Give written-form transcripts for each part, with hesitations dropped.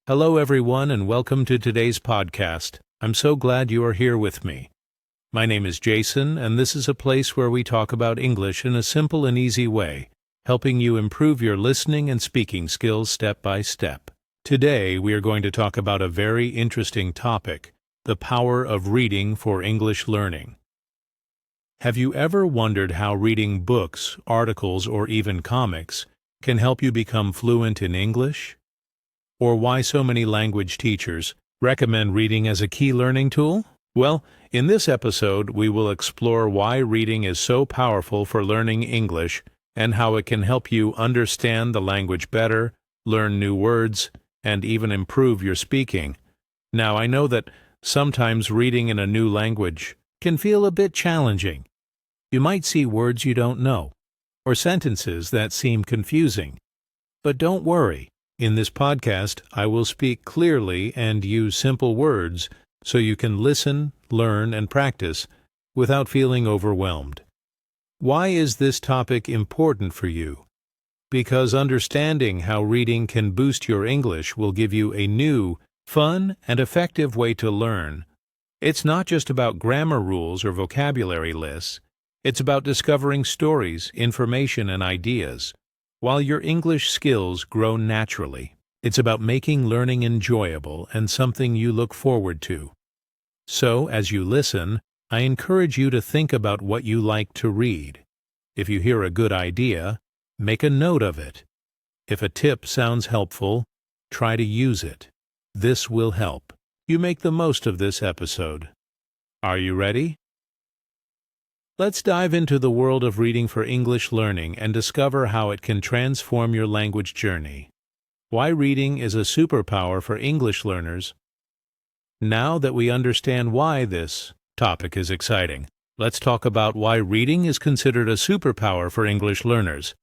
Hello, everyone, and welcome to today's podcast. I'm so glad you are here with me. My name is Jason, and this is a place where we talk about English in a simple and easy way, helping you improve your listening and speaking skills step by step. Today, we are going to talk about a very interesting topic, the power of reading for English learning. Have you ever wondered how reading books, articles, or even comics can help you become fluent in English? Or why so many language teachers recommend reading as a key learning tool? Well, in this episode, we will explore why reading is so powerful for learning English and how it can help you understand the language better, learn new words, and even improve your speaking. Now, I know that sometimes reading in a new language can feel a bit challenging. You might see words you don't know, or sentences that seem confusing. But don't worry. In this podcast, I will speak clearly and use simple words so you can listen, learn, and practice without feeling overwhelmed. Why is this topic important for you? Because understanding how reading can boost your English will give you a new, fun, and effective way to learn. It's not just about grammar rules or vocabulary lists. It's about discovering stories, information, and ideas, while your English skills grow naturally. It's about making learning enjoyable and something you look forward to. So, as you listen, I encourage you to think about what you like to read. If you hear a good idea, make a note of it. If a tip sounds helpful, try to use it. This will help you make the most of this episode. Are you ready? Let's dive into the world of reading for English learning and discover how it can transform your language journey. Why reading is a superpower for English learners. Now that we understand why this topic is exciting, let's talk about why reading is considered a superpower for English learners.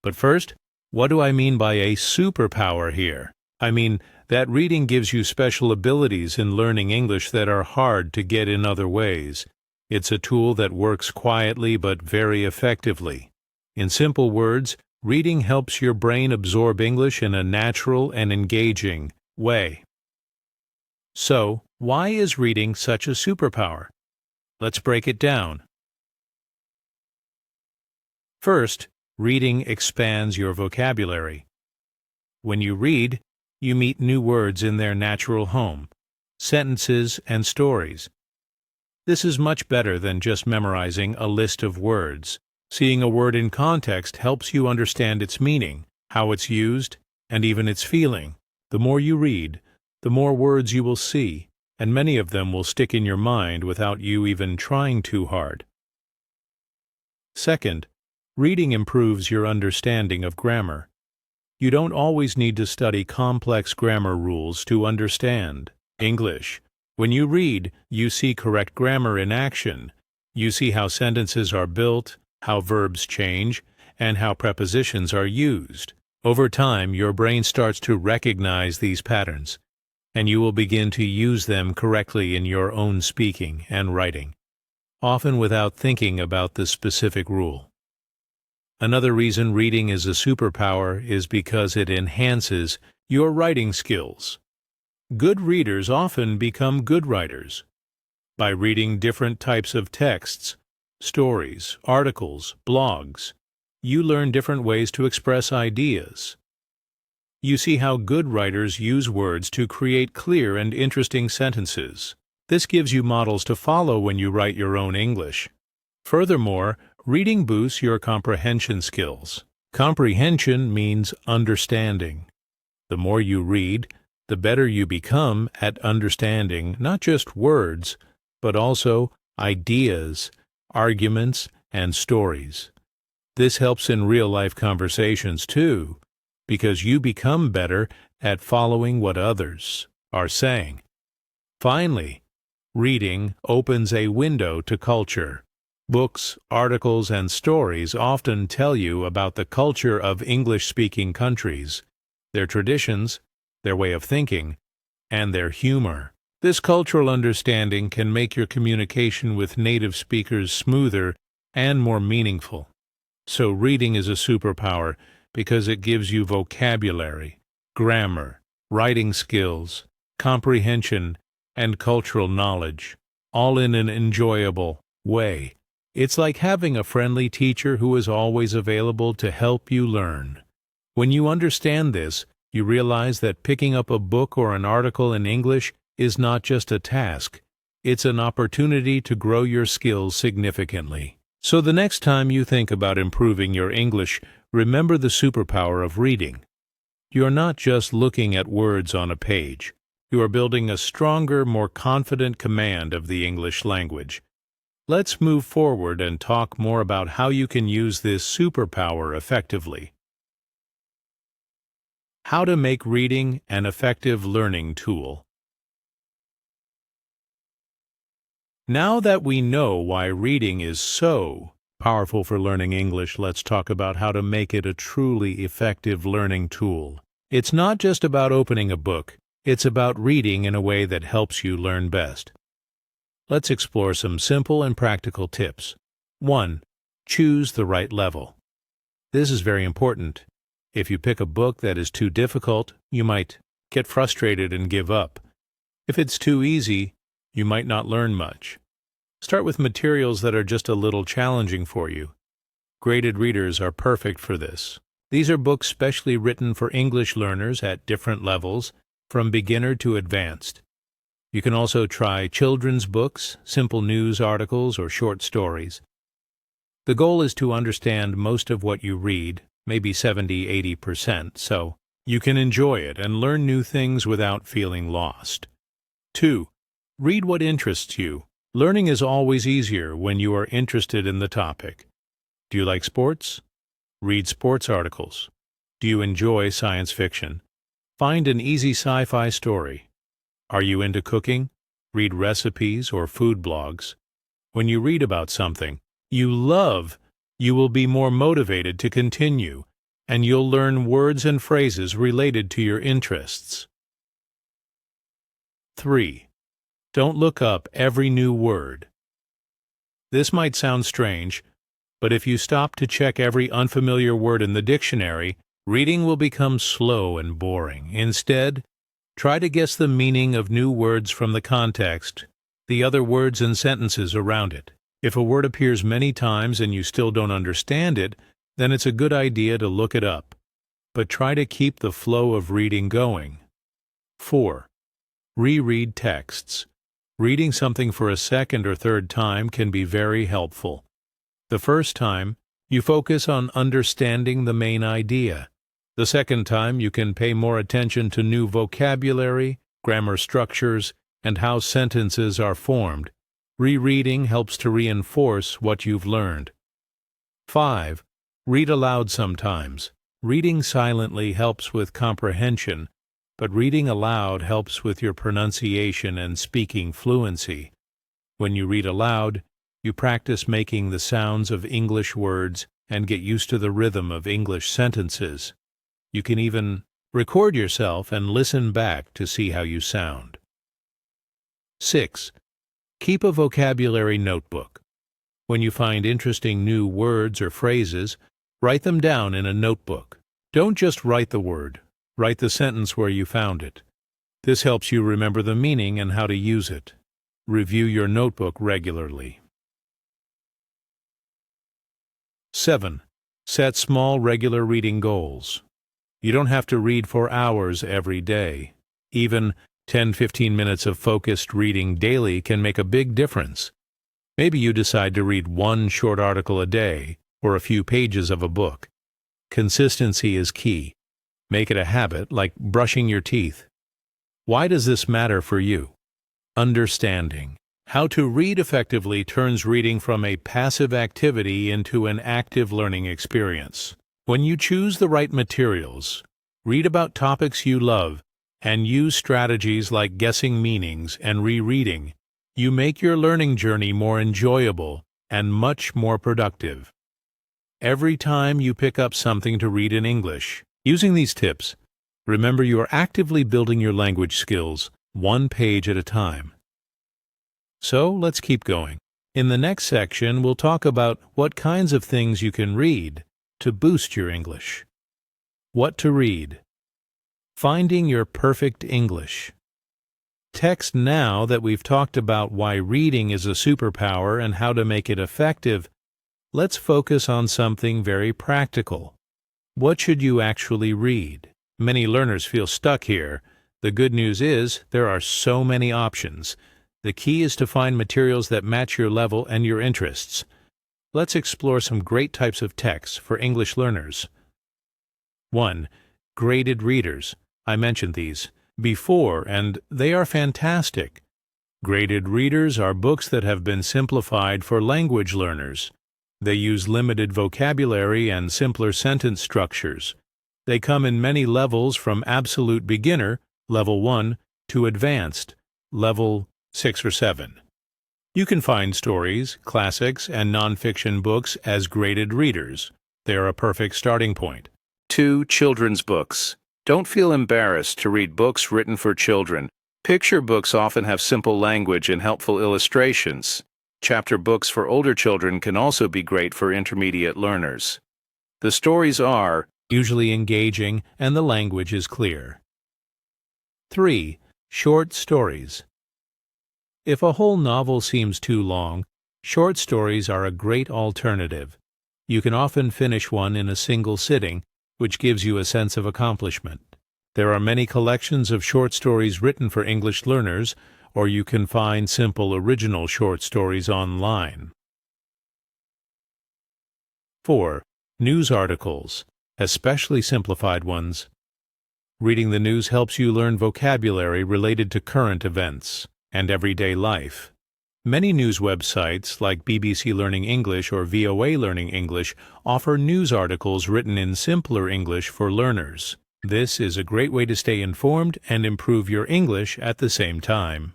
But first, what do I mean by a superpower here? I mean that reading gives you special abilities in learning English that are hard to get in other ways. It's a tool that works quietly but very effectively. In simple words, reading helps your brain absorb English in a natural and engaging way. So, why is reading such a superpower? Let's break it down. First, reading expands your vocabulary. When you read, you meet new words in their natural home, sentences and stories. This is much better than just memorizing a list of words. Seeing a word in context helps you understand its meaning, how it's used, and even its feeling. The more you read, the more words you will see, and many of them will stick in your mind without you even trying too hard. Second, reading improves your understanding of grammar. You don't always need to study complex grammar rules to understand English. When you read, you see correct grammar in action. You see how sentences are built, how verbs change, and how prepositions are used. Over time, your brain starts to recognize these patterns, and you will begin to use them correctly in your own speaking and writing, often without thinking about the specific rule. Another reason reading is a superpower is because it enhances your writing skills. Good readers often become good writers. By reading different types of texts, stories, articles, blogs, you learn different ways to express ideas. You see how good writers use words to create clear and interesting sentences. This gives you models to follow when you write your own English. Furthermore, reading boosts your comprehension skills. Comprehension means understanding. The more you read, the better you become at understanding not just words, but also ideas, arguments, and stories. This helps in real-life conversations too, because you become better at following what others are saying. Finally, reading opens a window to culture. Books, articles, and stories often tell you about the culture of English-speaking countries, their traditions, their way of thinking, and their humor. This cultural understanding can make your communication with native speakers smoother and more meaningful. So reading is a superpower because it gives you vocabulary, grammar, writing skills, comprehension, and cultural knowledge, all in an enjoyable way. It's like having a friendly teacher who is always available to help you learn. When you understand this, you realize that picking up a book or an article in English is not just a task, it's an opportunity to grow your skills significantly. So the next time you think about improving your English, remember the superpower of reading. You're not just looking at words on a page. You are building a stronger, more confident command of the English language. Let's move forward and talk more about how you can use this superpower effectively. How to make reading an effective learning tool. Now that we know why reading is so powerful for learning English, let's talk about how to make it a truly effective learning tool. It's not just about opening a book, it's about reading in a way that helps you learn best. Let's explore some simple and practical tips. 1. Choose the right level. This is very important. If you pick a book that is too difficult, you might get frustrated and give up. If it's too easy, you might not learn much. Start with materials that are just a little challenging for you. Graded readers are perfect for this. These are books specially written for English learners at different levels, from beginner to advanced. You can also try children's books, simple news articles, or short stories. The goal is to understand most of what you read, maybe 70–80%, so you can enjoy it and learn new things without feeling lost. 2. Read what interests you. Learning is always easier when you are interested in the topic. Do you like sports? Read sports articles. Do you enjoy science fiction? Find an easy sci-fi story. Are you into cooking? Read recipes or food blogs. When you read about something you love, you will be more motivated to continue, and you'll learn words and phrases related to your interests. 3. Don't look up every new word. This might sound strange, but if you stop to check every unfamiliar word in the dictionary, reading will become slow and boring. Instead, try to guess the meaning of new words from the context, the other words and sentences around it. If a word appears many times and you still don't understand it, then it's a good idea to look it up. But try to keep the flow of reading going. 4. Reread texts. Reading something for a second or third time can be very helpful. The first time, you focus on understanding the main idea. The second time, you can pay more attention to new vocabulary, grammar structures, and how sentences are formed. Rereading helps to reinforce what you've learned. 5. Read aloud sometimes. Reading silently helps with comprehension, but reading aloud helps with your pronunciation and speaking fluency. When you read aloud, you practice making the sounds of English words and get used to the rhythm of English sentences. You can even record yourself and listen back to see how you sound. 6. Keep a vocabulary notebook. When you find interesting new words or phrases, write them down in a notebook. Don't just write the word. Write the sentence where you found it. This helps you remember the meaning and how to use it. Review your notebook regularly. 7. Set small, regular reading goals. You don't have to read for hours every day. Even 10–15 minutes of focused reading daily can make a big difference. Maybe you decide to read one short article a day or a few pages of a book. Consistency is key. Make it a habit, like brushing your teeth. Why does this matter for you? Understanding how to read effectively turns reading from a passive activity into an active learning experience. When you choose the right materials, read about topics you love, and use strategies like guessing meanings and rereading, you make your learning journey more enjoyable and much more productive. Every time you pick up something to read in English, using these tips, remember you are actively building your language skills, one page at a time. So let's keep going. In the next section, we'll talk about what kinds of things you can read to boost your English. What to read. Finding your perfect English. Text. Now that we've talked about why reading is a superpower and how to make it effective, let's focus on something very practical. What should you actually read? Many learners feel stuck here. The good news is there are so many options. The key is to find materials that match your level and your interests. Let's explore some great types of texts for English learners. 1. Graded readers. I mentioned these before, and they are fantastic. Graded readers are books that have been simplified for language learners. They use limited vocabulary and simpler sentence structures. They come in many levels from absolute beginner, level 1, to advanced, level 6 or 7. You can find stories, classics, and nonfiction books as graded readers. They are a perfect starting point. 2. Children's books. Don't feel embarrassed to read books written for children. Picture books often have simple language and helpful illustrations. Chapter books for older children can also be great for intermediate learners. The stories are usually engaging and the language is clear. 3. Short stories. If a whole novel seems too long, short stories are a great alternative. You can often finish one in a single sitting, which gives you a sense of accomplishment. There are many collections of short stories written for English learners, or you can find simple original short stories online. 4. News articles, especially simplified ones. Reading the news helps you learn vocabulary related to current events and everyday life. Many news websites like BBC Learning English or VOA Learning English offer news articles written in simpler English for learners. This is a great way to stay informed and improve your English at the same time.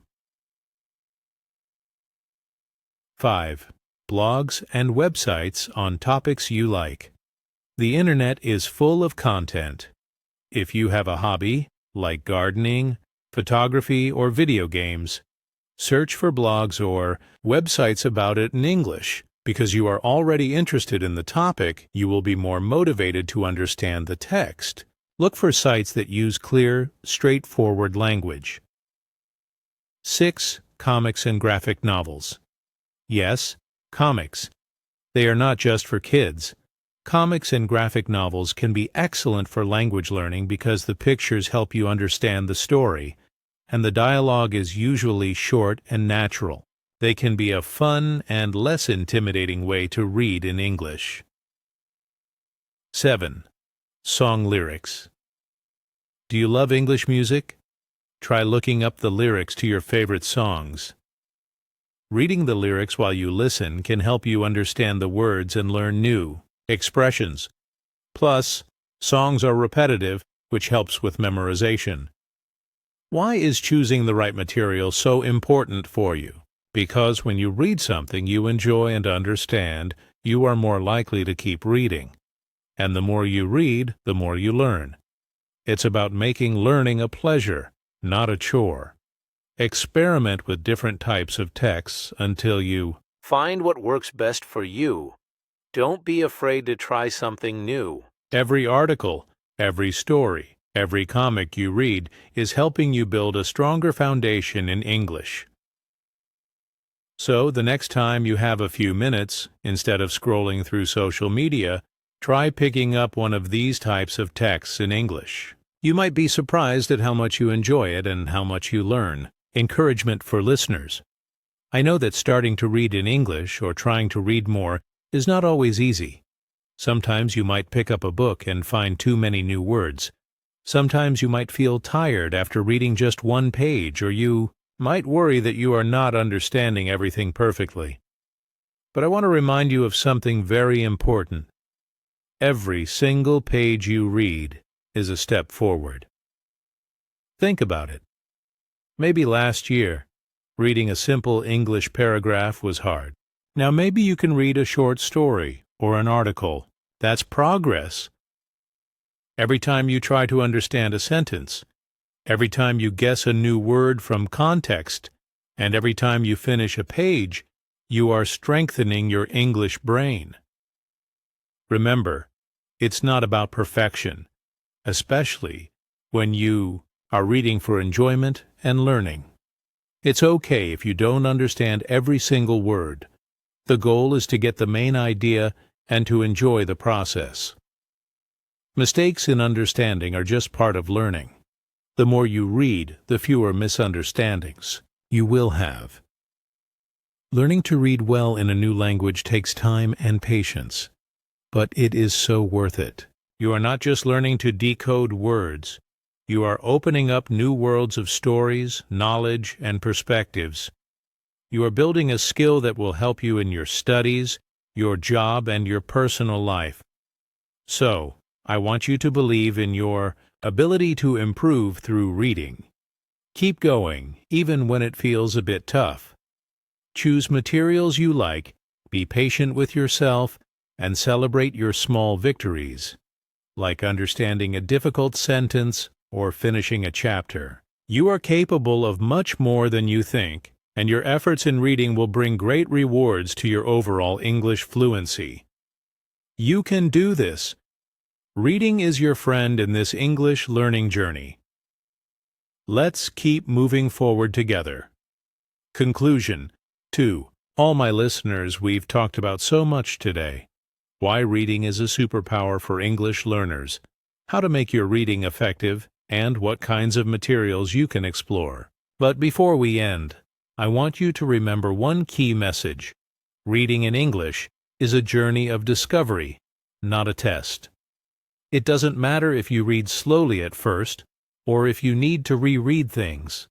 5. Blogs and websites on topics you like. The internet is full of content. If you have a hobby, like gardening, photography, or video games, search for blogs or websites about it in English. Because you are already interested in the topic, you will be more motivated to understand the text. Look for sites that use clear, straightforward language. 6. Comics and graphic novels. Yes, comics. They are not just for kids. Comics and graphic novels can be excellent for language learning because the pictures help you understand the story, and the dialogue is usually short and natural. They can be a fun and less intimidating way to read in English. 7. Song lyrics. Do you love English music? Try looking up the lyrics to your favorite songs. Reading the lyrics while you listen can help you understand the words and learn new expressions. Plus, songs are repetitive, which helps with memorization. Why is choosing the right material so important for you? Because when you read something you enjoy and understand, you are more likely to keep reading. And the more you read, the more you learn. It's about making learning a pleasure, not a chore. Experiment with different types of texts until you find what works best for you. Don't be afraid to try something new. Every article, every story, every comic you read is helping you build a stronger foundation in English. So, the next time you have a few minutes, instead of scrolling through social media, try picking up one of these types of texts in English. You might be surprised at how much you enjoy it and how much you learn. Encouragement for listeners. I know that starting to read in English or trying to read more is not always easy. Sometimes you might pick up a book and find too many new words. Sometimes you might feel tired after reading just one page, or you might worry that you are not understanding everything perfectly. But I want to remind you of something very important. Every single page you read is a step forward. Think about it. Maybe last year, reading a simple English paragraph was hard. Now maybe you can read a short story or an article. That's progress. Every time you try to understand a sentence, every time you guess a new word from context, and every time you finish a page, you are strengthening your English brain. Remember, it's not about perfection, especially when you are reading for enjoyment and learning. It's okay if you don't understand every single word. The goal is to get the main idea and to enjoy the process. Mistakes in understanding are just part of learning. The more you read, the fewer misunderstandings you will have. Learning to read well in a new language takes time and patience, but it is so worth it. You are not just learning to decode words. You are opening up new worlds of stories, knowledge, and perspectives. You are building a skill that will help you in your studies, your job, and your personal life. So, I want you to believe in your ability to improve through reading. Keep going, even when it feels a bit tough. Choose materials you like, be patient with yourself, and celebrate your small victories, like understanding a difficult sentence or finishing a chapter. You are capable of much more than you think, and your efforts in reading will bring great rewards to your overall English fluency. You can do this. Reading is your friend in this English learning journey. Let's keep moving forward together. Conclusion. 2. All my listeners, we've talked about so much today. Why reading is a superpower for English learners, how to make your reading effective, and what kinds of materials you can explore. But before we end, I want you to remember one key message. Reading in English is a journey of discovery, not a test. It doesn't matter if you read slowly at first, or if you need to reread things.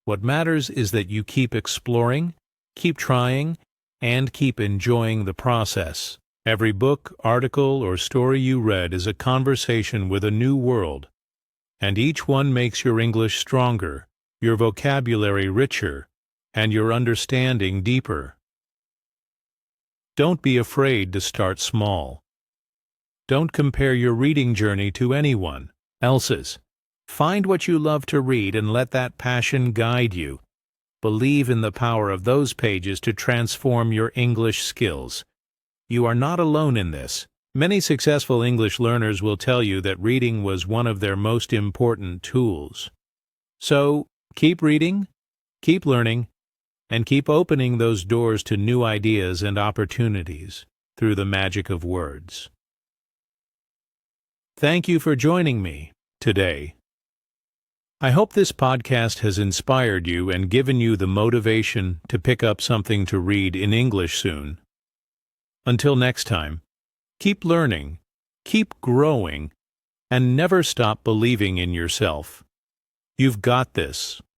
What matters is that you keep exploring, keep trying, and keep enjoying the process. Every book, article, or story you read is a conversation with a new world, and each one makes your English stronger, your vocabulary richer, and your understanding deeper. Don't be afraid to start small. Don't compare your reading journey to anyone else's. Find what you love to read and let that passion guide you. Believe in the power of those pages to transform your English skills. You are not alone in this. Many successful English learners will tell you that reading was one of their most important tools. So, keep reading, keep learning, and keep opening those doors to new ideas and opportunities through the magic of words. Thank you for joining me today. I hope this podcast has inspired you and given you the motivation to pick up something to read in English soon. Until next time, keep learning, keep growing, and never stop believing in yourself. You've got this.